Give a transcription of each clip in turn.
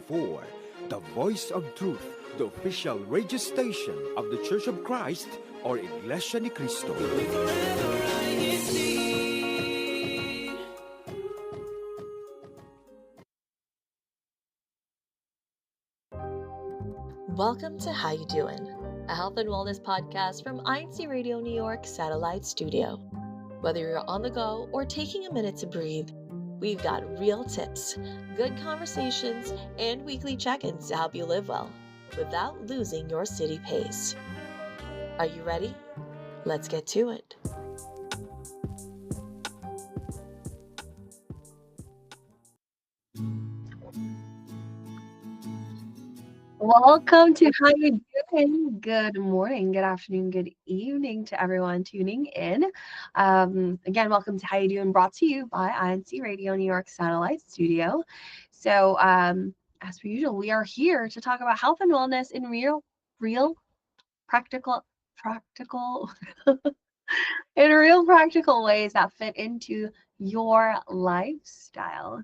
101.4, the voice of truth, the official radio station of the Church of Christ, or Iglesia ni Cristo. Welcome to How You Doin, a health and wellness podcast from INCRadio New York Satellite Studio. Whether you're on the go or taking a minute to breathe, we've got real tips, good conversations, and weekly check-ins to help you live well without losing your city pace. Are you ready? Let's get to it. Welcome to How You Doing. Good morning, good afternoon, good evening to everyone tuning in. Again, welcome to How You Doing, brought to you by INCRadio New York Satellite Studio. So, as per usual, we are here to talk about health and wellness in real, practical, in real practical ways that fit into your lifestyle,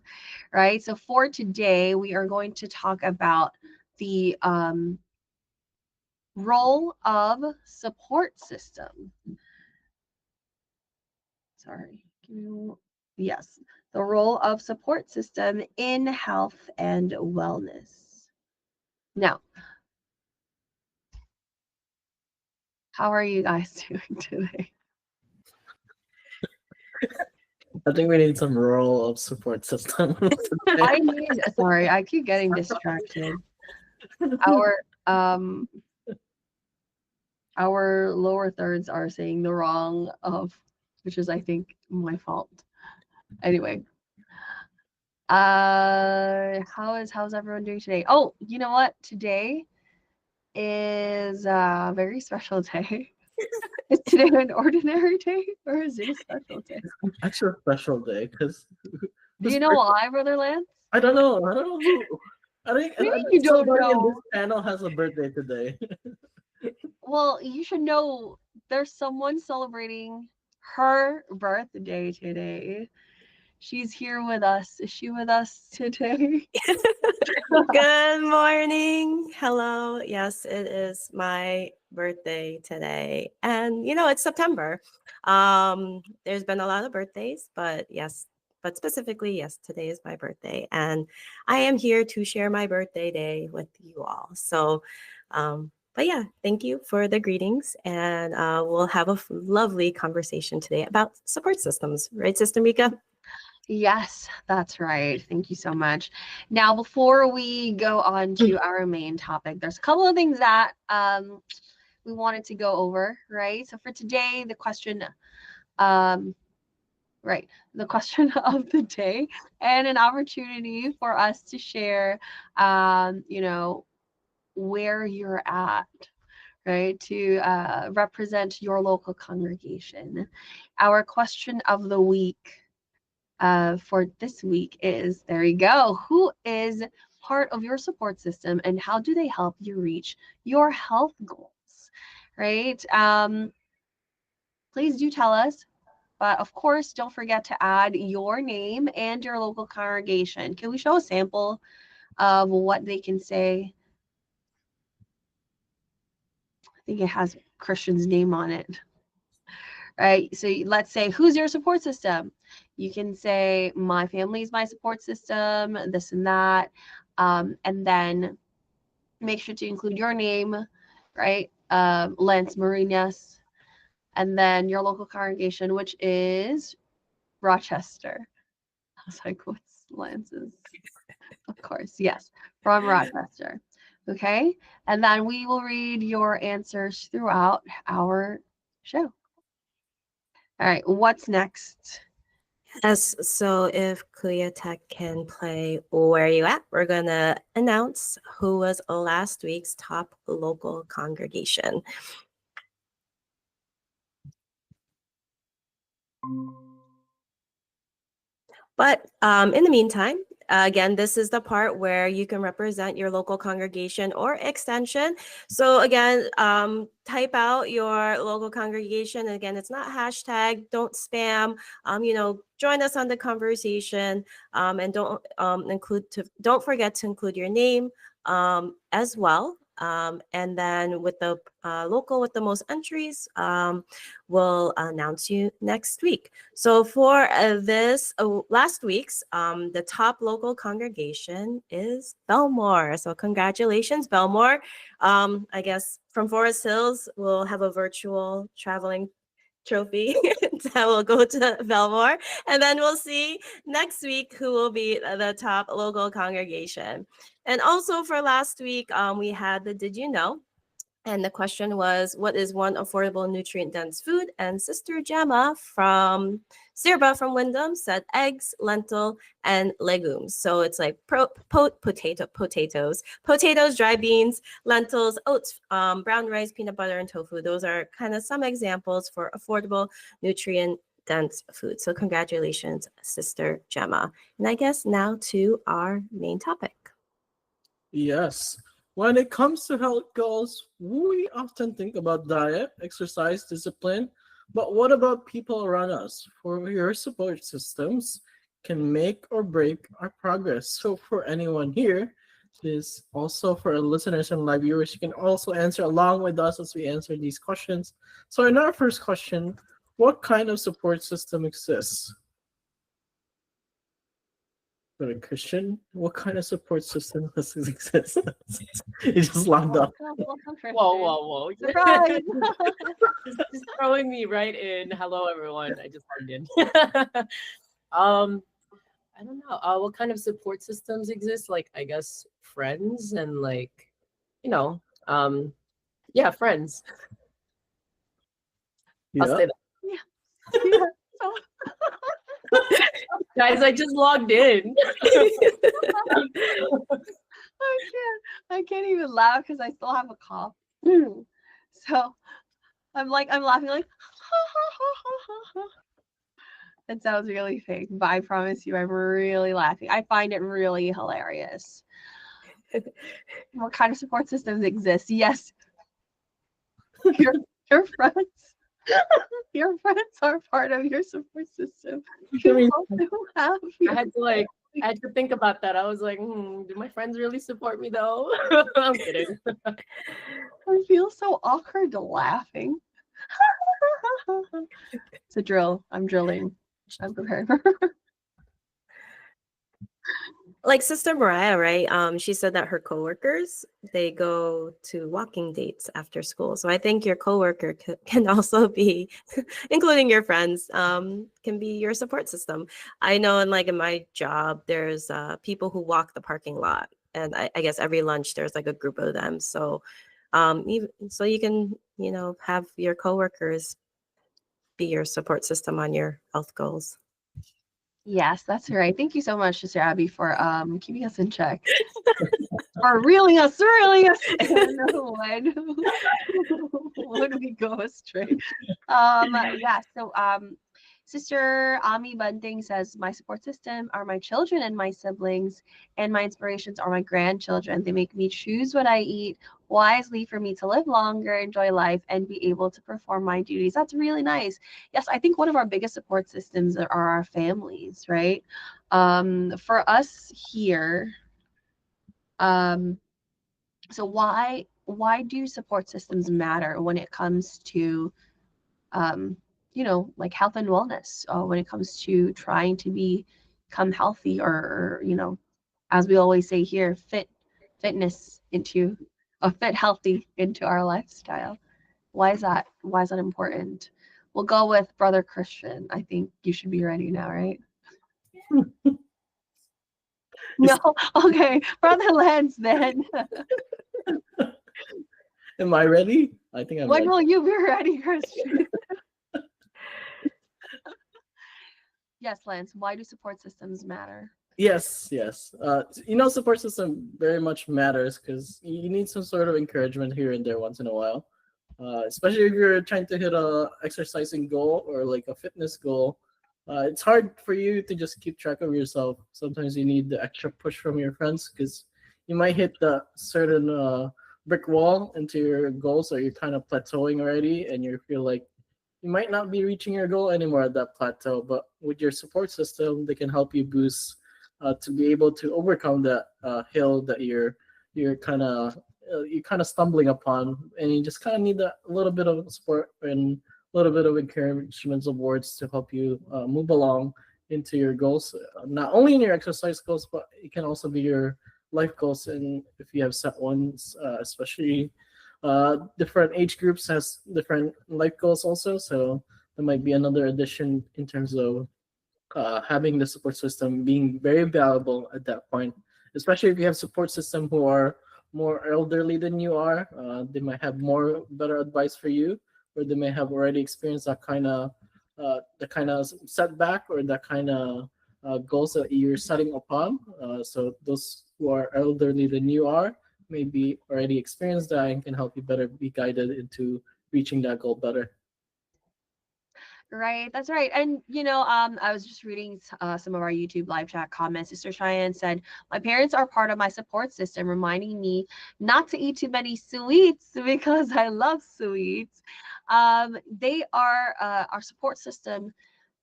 right? So for today, we are going to talk about the role of support system. Yes, the role of support system in health and wellness. Now, how are you guys doing today? I think we need some role of support system. Sorry, I keep getting distracted. Our lower thirds are saying the wrong of, which is, I think, my fault. Anyway, how's everyone doing today? Oh, you know what? Today is a very special day. Is today an ordinary day or is it a special day? Actually, a special day because. Do you know why, Brother Lance? I don't know. I don't know who. I think you don't somebody in know. this panel has a birthday today. Well, you should know there's someone celebrating her birthday today. She's here with us. Is she with us today? Good morning. Hello. Yes, it is my birthday today. And it's September. There's been a lot of birthdays, but specifically, yes, today is my birthday. And I am here to share my birthday day with you all. So, but yeah, thank you for the greetings. And we'll have a lovely conversation today about support systems. Right, Sister Mika? Yes, that's right. Thank you so much. Now, before we go on to our main topic, there's a couple of things that we wanted to go over, right? So for today, the question of the day and an opportunity for us to share, where you're at, right? To represent your local congregation. Our question of the week for this week is, there you go, who is part of your support system and how do they help you reach your health goals, right? Please do tell us, but of course don't forget to add your name and your local congregation. Can we show a sample of what they can say? I think it has Christian's name on it. Right, so let's say, who's your support system? You can say, my family is my support system, this and that, and then make sure to include your name, right? Lance Marinas, and then your local congregation, which is Rochester. I was like, what's Lance's? Of course, yes, from Rochester. Okay, and then we will read your answers throughout our show. All right, what's next? Yes, so if Kuya Tech can play Where You At, we're going to announce who was last week's top local congregation. But in the meantime, Again, this is the part where you can represent your local congregation or extension. So again, type out your local congregation. Again, it's not hashtag, don't spam, join us on the conversation, and don't forget to include your name as well. And then with the local with the most entries, we'll announce you next week. So for this last week's, the top local congregation is Belmore. So congratulations, Belmore. I guess from Forest Hills, we'll have a virtual traveling trophy that will go to Belmore. And then we'll see next week who will be the top local congregation. And also for last week, we had the Did You Know? And the question was, what is one affordable nutrient-dense food? And Sister Gemma from Sirba from Wyndham said eggs, lentil, and legumes. So it's like potatoes, dry beans, lentils, oats, brown rice, peanut butter, and tofu. Those are kind of some examples for affordable nutrient-dense food. So congratulations, Sister Gemma. And I guess now to our main topic. Yes. When it comes to health goals, we often think about diet, exercise, discipline, but what about people around us? For your support systems can make or break our progress. So for anyone here, this also for our listeners and live viewers, you can also answer along with us as we answer these questions. So in our first question, what kind of support system exists? For a Christian, what kind of support system does exist? You just logged up. Whoa. Surprise! Just throwing me right in. Hello, everyone. I just logged in. I don't know. What kind of support systems exist? Like, I guess friends and yeah, friends. I'll Yeah. say that. Guys, I just logged in. I can't even laugh because I still have a cough. So I'm laughing like it sounds really fake, but I promise you I'm really laughing. I find it really hilarious. What kind of support systems exist? Yes. Your friends. Your friends are part of your support system. You also have I had to think about that. I was like, do my friends really support me though? I'm kidding. I feel so awkward laughing. It's a drill. I'm drilling. I'm prepared. Like Sister Mariah, right? She said that her coworkers, they go to walking dates after school. So I think your coworker can also be, including your friends, can be your support system. I know in my job, there's people who walk the parking lot. And I guess every lunch there's like a group of them. So you can, have your coworkers be your support system on your health goals. Yes, that's right. Thank you so much, Sister Abby, for keeping us in check. For reeling us in when we go astray. So Sister Ami Bunting says, my support system are my children and my siblings, and my inspirations are my grandchildren. They make me choose what I eat wisely for me to live longer, enjoy life, and be able to perform my duties. That's really nice. Yes, I think one of our biggest support systems are our families, right? For us here, so why do support systems matter when it comes to like health and wellness, when it comes to trying to become healthy, or as we always say here, fitness into a fit healthy into our lifestyle? Why is that important? We'll go with Brother Christian. I think you should be ready now, right? No? Okay. Brother Lance, then. Am I ready? I think I'm When ready. will you be ready, Christian? Yes, Lance, why do support systems matter? Yes. Support system very much matters because you need some sort of encouragement here and there once in a while. Especially if you're trying to hit a exercising goal or like a fitness goal. It's hard for you to just keep track of yourself. Sometimes you need the extra push from your friends because you might hit the certain brick wall into your goals, or you're kind of plateauing already, and you feel like you might not be reaching your goal anymore at that plateau. But with your support system, they can help you boost to be able to overcome that hill that you're kind of you're kind of stumbling upon, and you just kind of need a little bit of support and a little bit of encouragement of words to help you move along into your goals, not only in your exercise goals, but it can also be your life goals. And if you have set ones, especially different age groups has different life goals also. So there might be another addition in terms of having the support system being very valuable at that point, especially if you have support system who are more elderly than you are. They might have more better advice for you, or they may have already experienced the kind of setback or that kind of goals that you're setting upon. So those who are elderly than you are maybe already experienced that and can help you better be guided into reaching that goal better. Right, that's right. And I was just reading some of our YouTube live chat comments. Sister Cheyenne said, "My parents are part of my support system, reminding me not to eat too many sweets because I love sweets." They are our support system.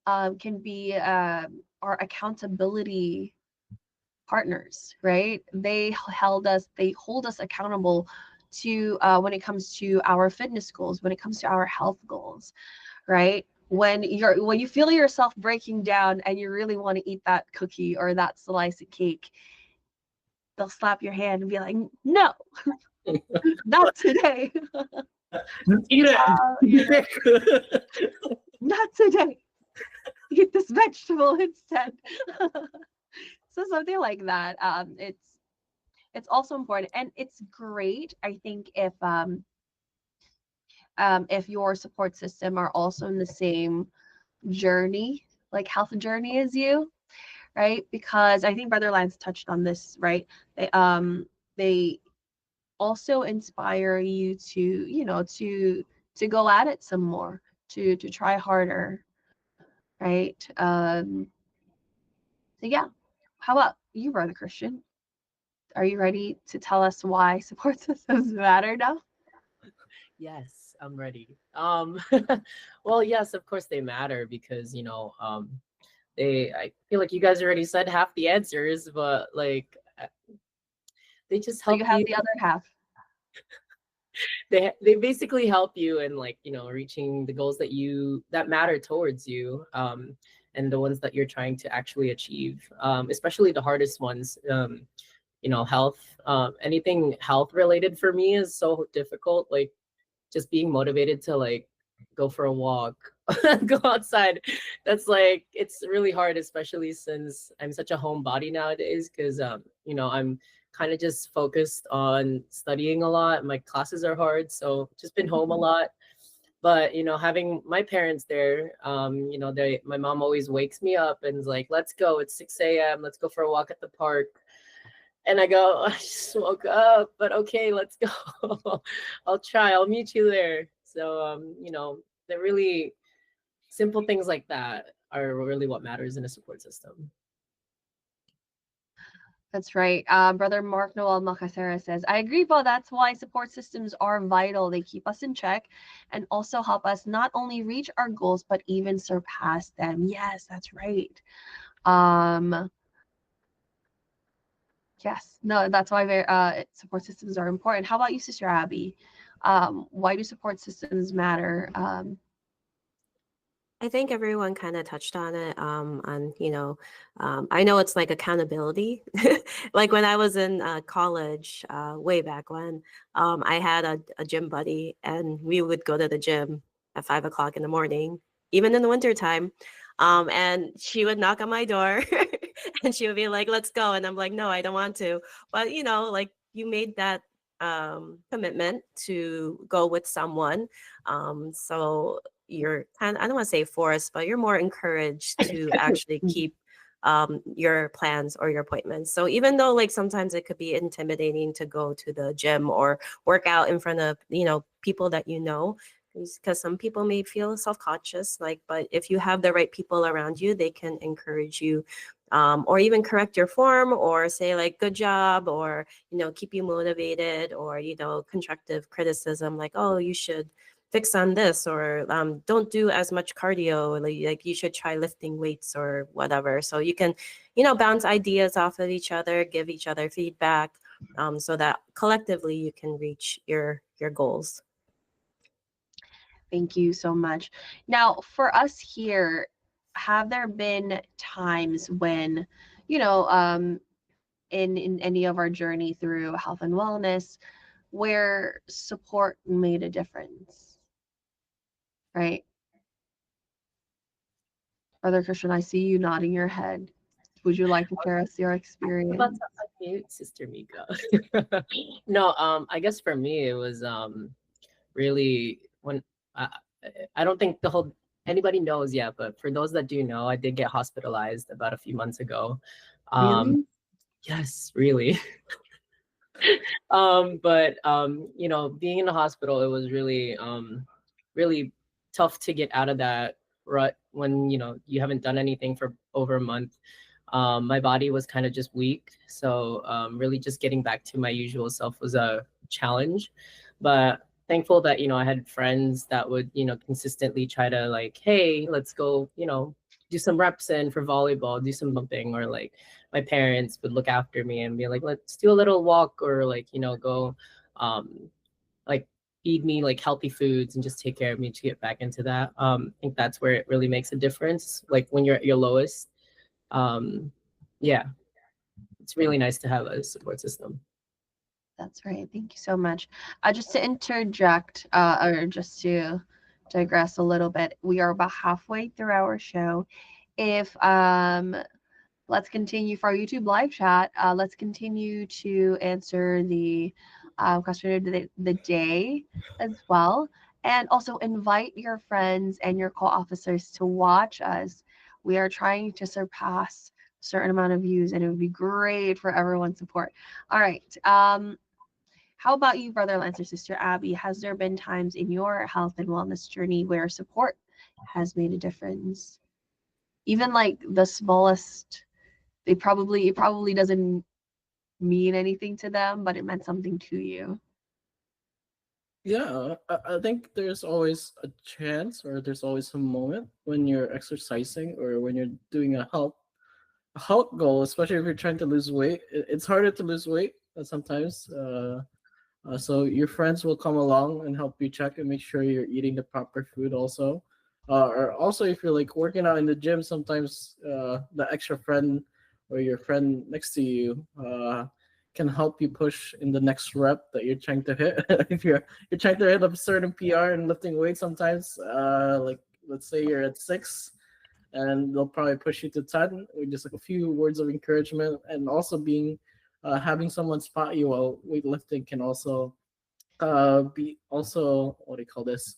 Can be our accountability partners, right? They hold us accountable to when it comes to our fitness goals, when it comes to our health goals, right? When you feel yourself breaking down and you really want to eat that cookie or that slice of cake, they'll slap your hand and be like, "No, not today." Eat Yeah, it. not today. Eat this vegetable instead. So something like that. It's also important, and it's great, I think, if your support system are also in the same journey, like health journey as you, right? Because I think Brother Lance touched on this, right? They also inspire you to, to go at it some more, to try harder, right? So yeah. How about you, Brother Christian? Are you ready to tell us why support systems matter now? Yes, I'm ready. Well, yes, of course they matter because, I feel like you guys already said half the answers, but like they just So you help have you. the other half. They basically help you in, like, reaching the goals that matter towards you, and the ones that you're trying to actually achieve, especially the hardest ones. Health, anything health related for me is so difficult. Like, just being motivated to, like, go for a walk, go outside. That's like, it's really hard, especially since I'm such a homebody nowadays, because I'm kind of just focused on studying a lot. My classes are hard, so just been home a lot. But having my parents there, my mom always wakes me up and is like, "Let's go, it's 6 a.m, let's go for a walk at the park." And I go, "I just woke up, but okay, let's go." I'll meet you there. So, the really simple things like that are really what matters in a support system. That's right. Brother Mark Noel Macacera says, "I agree, Paul. That's why support systems are vital. They keep us in check and also help us not only reach our goals, but even surpass them." Yes, that's right. Um, yes, no, that's why support systems are important. How about you, Sister Abby? Why do support systems matter? I think everyone kind of touched on it. I know it's like accountability. Like when I was in college, way back when, I had a gym buddy, and we would go to the gym at 5 o'clock in the morning, even in the wintertime. And she would knock on my door, and she would be like, "Let's go," and I'm like, "No, I don't want to." But like you made that commitment to go with someone, so you're I don't want to say forced, but you're more encouraged to actually keep your plans or your appointments. So even though like sometimes it could be intimidating to go to the gym or work out in front of people that because some people may feel self-conscious, like, but if you have the right people around you, they can encourage you, or even correct your form, or say like good job, or keep you motivated, or constructive criticism, like, oh, you should fix on this, or don't do as much cardio, like you should try lifting weights or whatever. So you can bounce ideas off of each other, give each other feedback, so that collectively you can reach your goals. Thank you so much. Now, for us here, have there been times when, in any of our journey through health and wellness, where support made a difference? Right? Brother Christian, I see you nodding your head. Would you like to share us your About experience? to unmute Sister Mika. No, I guess for me it was really when I, I don't think anybody knows yet, but for those that do know, I did get hospitalized about a few months ago. Really? Yes, really. But being in the hospital, it was really tough to get out of that rut when you haven't done anything for over a month. My body was kind of just weak, so really just getting back to my usual self was a challenge. But thankful that I had friends that would consistently try to, like, hey, let's go do some reps in for volleyball, do some bumping, or like my parents would look after me and be like, let's do a little walk, or like go like feed me like healthy foods and just take care of me to get back into that. I think that's where it really makes a difference, like when you're at your lowest. Yeah, it's really nice to have a support system. That's right. Thank you so much. Just to interject, or just to digress a little bit, we are about halfway through our show. If let's continue for our YouTube live chat. Let's continue to answer the question of the day as well, and also invite your friends and your co-officers to watch us. We are trying to surpass a certain amount of views, and it would be great for everyone's support. All right. How about you, Brother Lance or Sister Abby? Has there been times in your health and wellness journey where support has made a difference? Even like the smallest, it probably doesn't mean anything to them, but it meant something to you. Yeah, I think there's always a chance, or there's always a moment when you're exercising or when you're doing a health goal, especially if you're trying to lose weight. It's harder to lose weight sometimes. So your friends will come along and help you check and make sure you're eating the proper food also. Or also if you're like working out in the gym, sometimes the extra friend or your friend next to you can help you push in the next rep that you're trying to hit. If you're trying to hit a certain PR and lifting weight, sometimes like let's say you're at 6, and they'll probably push you to 10 with just like a few words of encouragement, and also being having someone spot you while weightlifting can also be also, what do you call this,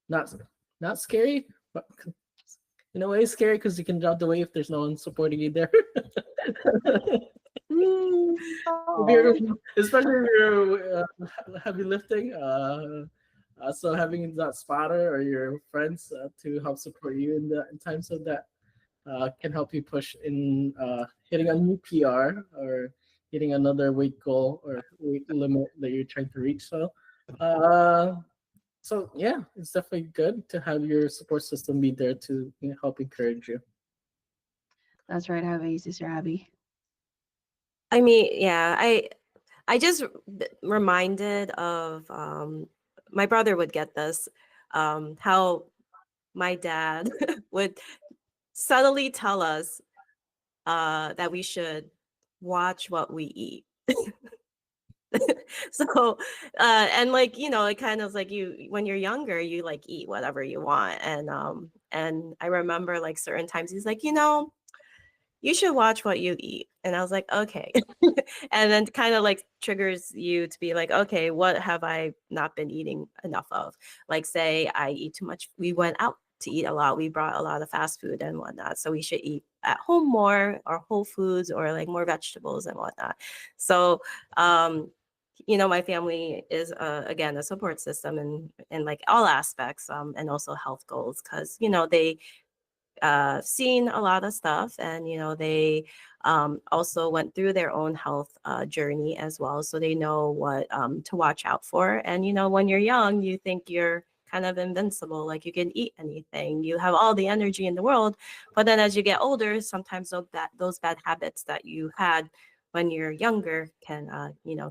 not scary, but in a way scary, because you can drop the weight if there's no one supporting you there. Especially if you're heavy lifting, so having that spotter or your friends to help support you in times of that can help you push in hitting a new PR or hitting another weight goal or weight limit that you're trying to reach. So yeah, it's definitely good to have your support system be there to help encourage you. That's right. How about you, Sister Abby? I mean, yeah, I just reminded of my brother would get this, how my dad would subtly tell us that we should watch what we eat. So and like it kind of like, you when you're younger you like eat whatever you want, and I remember like certain times he's like, you should watch what you eat, and I was like, okay. And then kind of like triggers you to be like, okay, what have I not been eating enough of? Like, say I eat too much, we went out to eat a lot, we brought a lot of fast food and whatnot, so we should eat at home more, or whole foods, or like more vegetables and whatnot. So my family is again a support system in like all aspects, and also health goals, because they seen a lot of stuff, and they also went through their own health journey as well, so they know what to watch out for. And when you're young, you think you're kind of invincible, like you can eat anything, you have all the energy in the world. But then as you get older, sometimes those bad habits that you had when you're younger can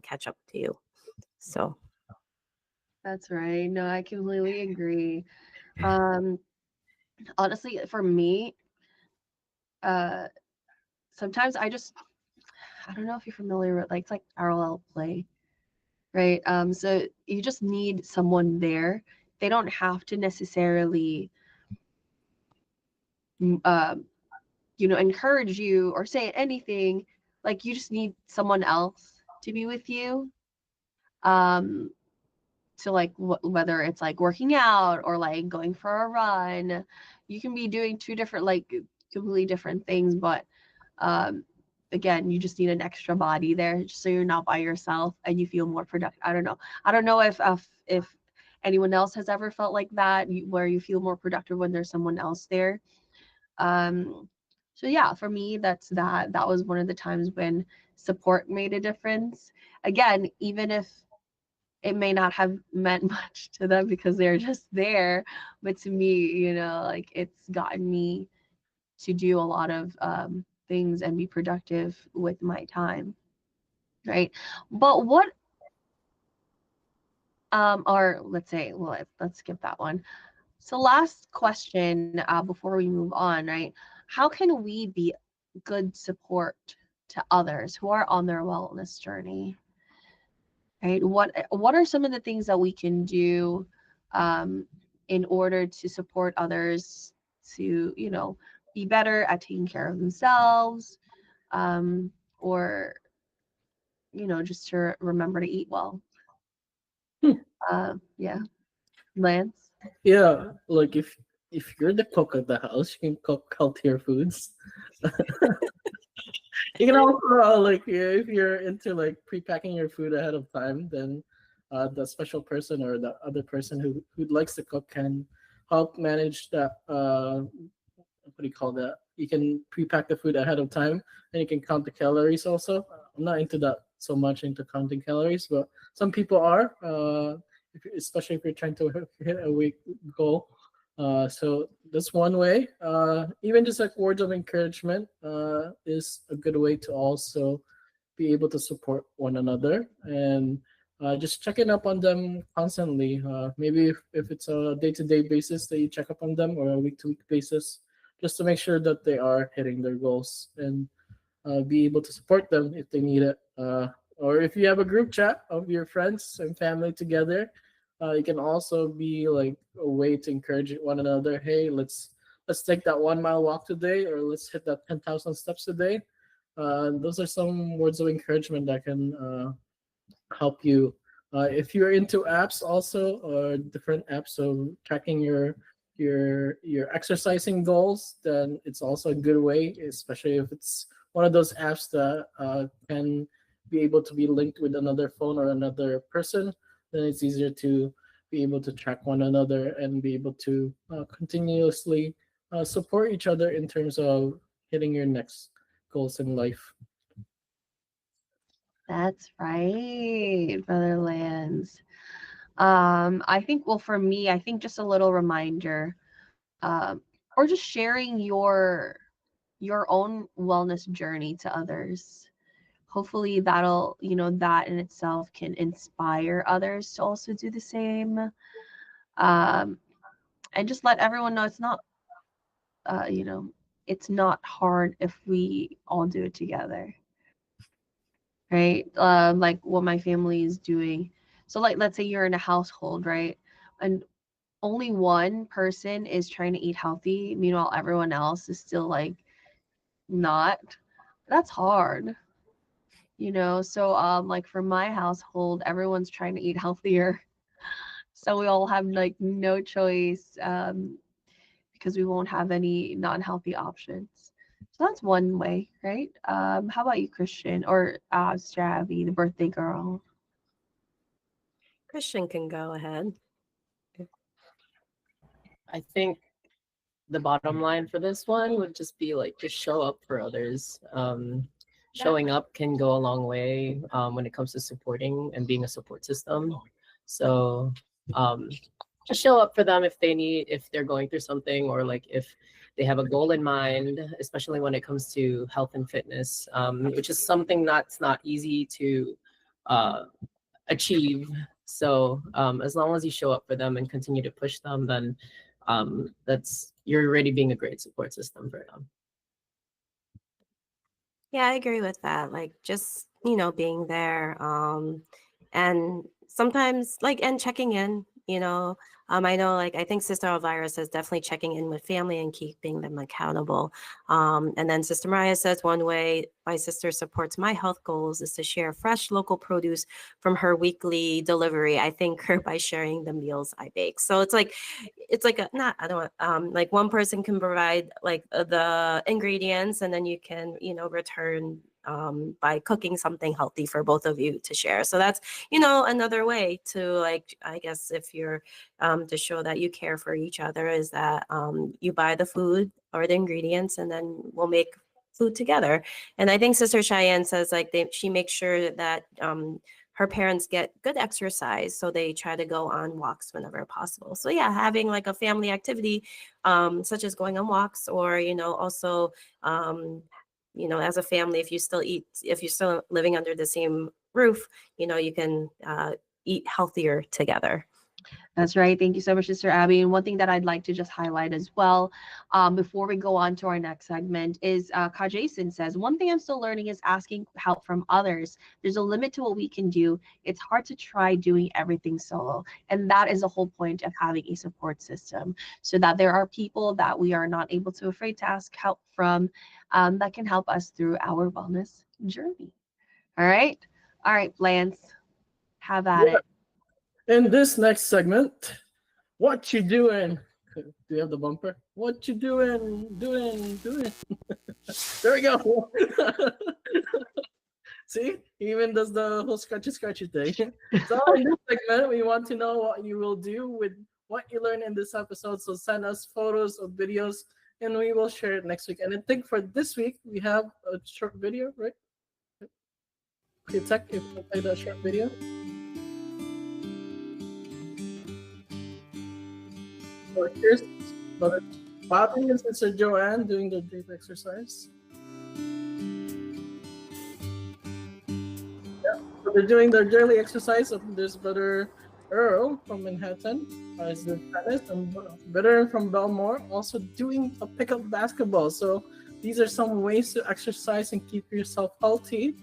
catch up to you. So That's right. No, I completely agree. Um, honestly, for me, uh, sometimes I don't know if you're familiar with like it's like parallel play, right? So you just need someone there. They don't have to necessarily, um, encourage you or say anything. Like you just need someone else to be with you. Um, to like whether it's like working out or like going for a run, you can be doing two different like completely different things, but um again, you just need an extra body there just so you're not by yourself and you feel more productive. I don't know if anyone else has ever felt like that, where you feel more productive when there's someone else there. So yeah, for me, that was one of the times when support made a difference. Again, even if it may not have meant much to them because they're just there, but to me, like it's gotten me to do a lot of things and be productive with my time, right? But what or let's say, well, let's skip that one. So last question before we move on, right? How can we be good support to others who are on their wellness journey? Right? What are some of the things that we can do um, in order to support others to, be better at taking care of themselves, or, just to remember to eat well? Yeah, Lance. Yeah, like if you're the cook of the house, you can cook healthier foods. You can also like, yeah, if you're into like pre-packing your food ahead of time, then the special person or the other person who likes to cook can help manage that. What do you call that? You can pre-pack the food ahead of time, and you can count the calories also. I'm not into that so much, into counting calories, but some people are. Especially if you're trying to hit a weight goal. So that's one way. Even just like words of encouragement is a good way to also be able to support one another, and just checking up on them constantly. Maybe if it's a day-to-day basis that you check up on them, or a week-to-week basis, just to make sure that they are hitting their goals, and be able to support them if they need it. Or if you have a group chat of your friends and family together, it can also be like a way to encourage one another. Hey, let's take that 1 mile walk today, or let's hit that 10,000 steps today. Those are some words of encouragement that can help you. If you're into apps also, or different apps, so tracking your exercising goals, then it's also a good way, especially if it's one of those apps that can be able to be linked with another phone or another person. Then it's easier to be able to track one another and be able to continuously support each other in terms of hitting your next goals in life. That's right, Brother Lance. I think, well, for me, I think just a little reminder, or just sharing your own wellness journey to others. Hopefully that'll, that in itself can inspire others to also do the same. And just let everyone know it's not, uh, you know, it's not hard if we all do it together, right? Like what my family is doing. So like, let's say you're in a household, right? And only one person is trying to eat healthy, meanwhile everyone else is still like not. That's hard. So like for my household, everyone's trying to eat healthier. So we all have like no choice, because we won't have any non-healthy options. So that's one way, right? How about you, Christian, or Stravi, the birthday girl? Christian can go ahead. I think the bottom line for this one would just be like, just show up for others. Showing up can go a long way when it comes to supporting and being a support system. So just show up for them if they're going through something, or like if they have a goal in mind, especially when it comes to health and fitness, which is something that's not easy to achieve. So as long as you show up for them and continue to push them, then you're already being a great support system for them. Yeah, I agree with that. Like just, being there. And sometimes and checking in, I know I think Sister Elvira says definitely checking in with family and keeping them accountable. And then Sister Mariah says one way my sister supports my health goals is to share fresh local produce from her weekly delivery. I thank her by sharing the meals I bake. So it's like one person can provide the ingredients, and then you can, return by cooking something healthy for both of you to share. So that's, another way to I guess if you're to show that you care for each other is that you buy the food or the ingredients, and then we'll make food together. And I think Sister Cheyenne says she makes sure that her parents get good exercise, so they try to go on walks whenever possible. So yeah, having a family activity such as going on walks, or also as a family, if you're still living under the same roof, you can eat healthier together. That's right. Thank you so much, Sister Abby. And one thing that I'd like to just highlight as well, before we go on to our next segment, is Ka Jason says, one thing I'm still learning is asking help from others. There's a limit to what we can do. It's hard to try doing everything solo. And that is the whole point of having a support system, so that there are people that we are not able to afraid to ask help from, that can help us through our wellness journey. All right. All right, Lance, have at it. In this next segment, what you doing? Do you have the bumper? What you doing? Doing. There we go. See, he even does the whole scratchy thing. So in this segment, we want to know what you will do with what you learned in this episode. So send us photos or videos, and we will share it next week. And I think for this week, we have a short video, right? Okay, Tech, if you play that short video. So here's Brother Bobby and Sister Joanne doing the deep exercise. Yeah, so they're doing their daily exercise. There's Brother Earl from Manhattan, is the tennis, and Brother from Belmore also doing a pickup basketball. So these are some ways to exercise and keep yourself healthy.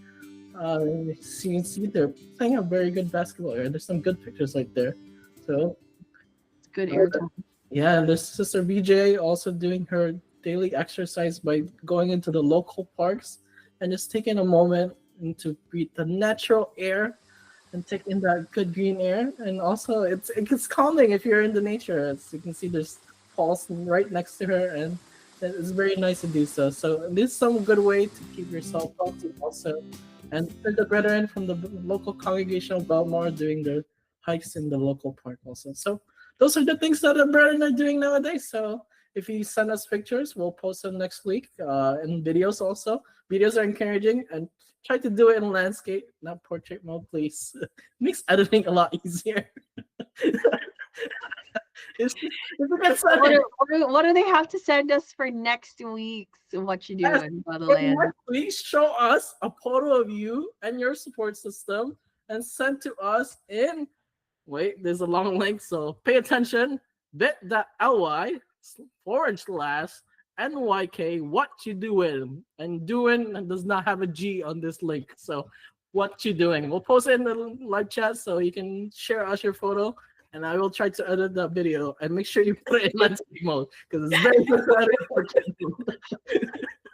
You see they're playing a very good basketball area. There's some good pictures right there. So It's good airtime. yeah, and there's Sister BJ also doing her daily exercise by going into the local parks and just taking a moment to breathe the natural air and take in that good green air. And also it's calming if you're in the nature. As you can see, there's falls right next to her, and it's very nice to do so. So this is some good way to keep yourself healthy also. And the brethren from the local congregation of Belmore doing their hikes in the local park also. So those are the things that the brethren are doing nowadays. So if you send us pictures, we'll post them next week, and videos also. Videos are encouraging, and try to do it in landscape, not portrait mode, please. Makes editing a lot easier. What do they have to send us for next week's What You Doing, Motherland? Please show us a photo of you and your support system and send to us in, wait, there's a long link, so pay attention, bit.ly/NYK what you doing. And doing does not have a G on this link, so what you doing. We'll post it in the live chat so you can share us your photo, and I will try to edit that video and make sure you put it in landscape mode because it's very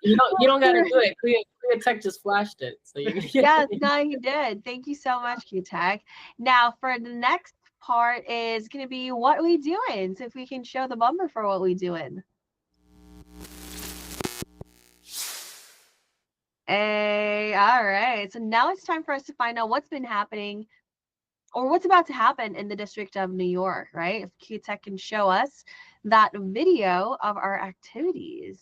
You don't gotta do it. Clea Tech just flashed it. So Yes, no, he did. Thank you so much, Q-Tech. Now for the next part is gonna be what we doing. So if we can show the bumper for what we doing. Hey, all right. So now it's time for us to find out what's been happening or what's about to happen in the District of New York, right? If Q-Tech can show us that video of our activities.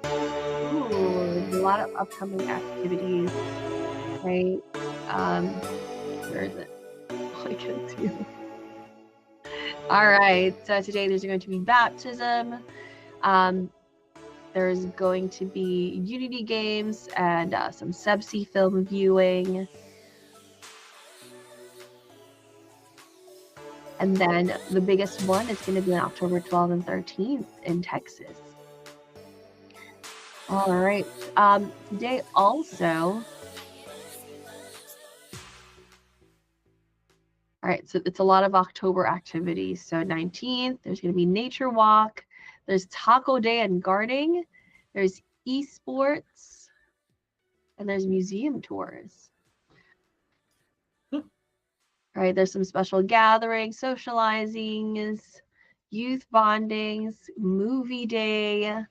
Ooh, there's a lot of upcoming activities, right? Where is it? Oh, I can't see it. All right, so today there's going to be baptism. There's going to be Unity games and some Subsea film viewing. And then the biggest one is going to be on October 12th and 13th in Texas. All right. Today also. All right, so it's a lot of October activities. So 19th, there's going to be nature walk. There's taco day and gardening. There's esports. And there's museum tours. All right, there's some special gatherings, socializings, youth bondings, movie day. And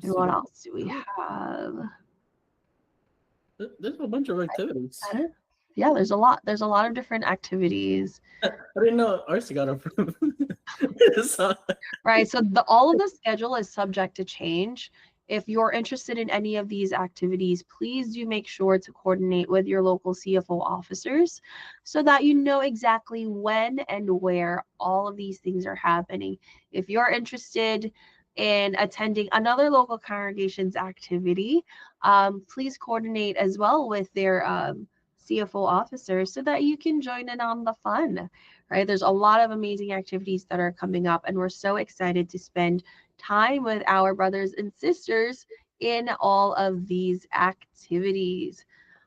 what else do we have? There's a bunch of activities. Yeah, there's a lot. There's a lot of different activities. I didn't know ours got approved. Right. So all of the schedule is subject to change. If you're interested in any of these activities, please do make sure to coordinate with your local CFO officers so that you know exactly when and where all of these things are happening. If you're interested in attending another local congregation's activity, please coordinate as well with their CFO officers so that you can join in on the fun, right? There's a lot of amazing activities that are coming up, and we're so excited to spend time with our brothers and sisters in all of these activities.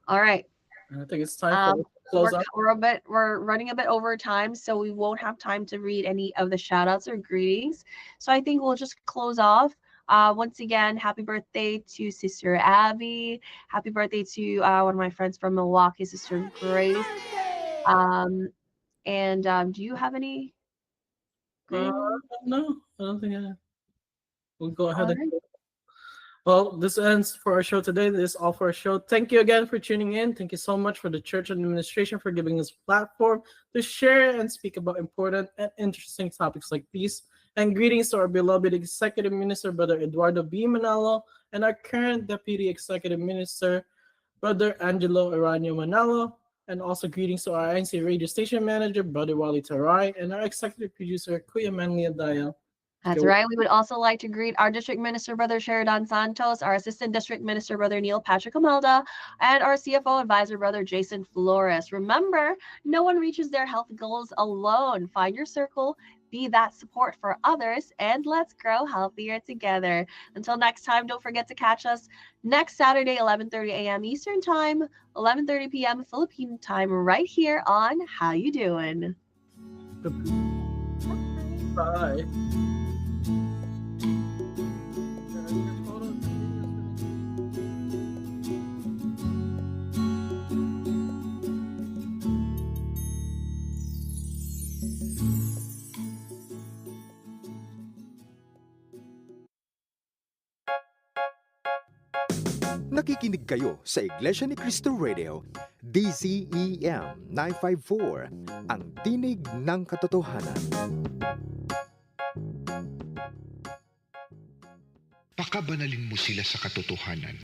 All right. I think it's time for close up. We're running a bit over time, so we won't have time to read any of the shout outs or greetings. So I think we'll just close off. Once again, happy birthday to Sister Abby. Happy birthday to one of my friends from Milwaukee, Sister Grace. Do you have any? No, I don't think I. We'll go ahead All and. Well, this ends for our show today. This is all for our show. Thank you again for tuning in. Thank you so much for the church administration for giving us a platform to share and speak about important and interesting topics like peace. And greetings to our beloved Executive Minister, Brother Eduardo B. Manalo, and our current Deputy Executive Minister, Brother Angelo Aranio Manalo. And also greetings to our INCRadio station manager, Brother Wally Taray, and our executive producer, Kuya Manly Adaya. That's right. We would also like to greet our District Minister, Brother Sheridan Santos, our Assistant District Minister, Brother Neil Patrick Amelda, and our CFO Advisor, Brother Jason Flores. Remember, no one reaches their health goals alone. Find your circle, be that support for others, and let's grow healthier together. Until next time, don't forget to catch us next Saturday, 11:30 a.m. Eastern Time, 11:30 p.m. Philippine Time, right here on How You Doin'. Bye. Nakikinig kayo sa Iglesia ni Cristo Radio, DZEM 954, ang tinig ng katotohanan. Pakabanalin mo sila sa katotohanan.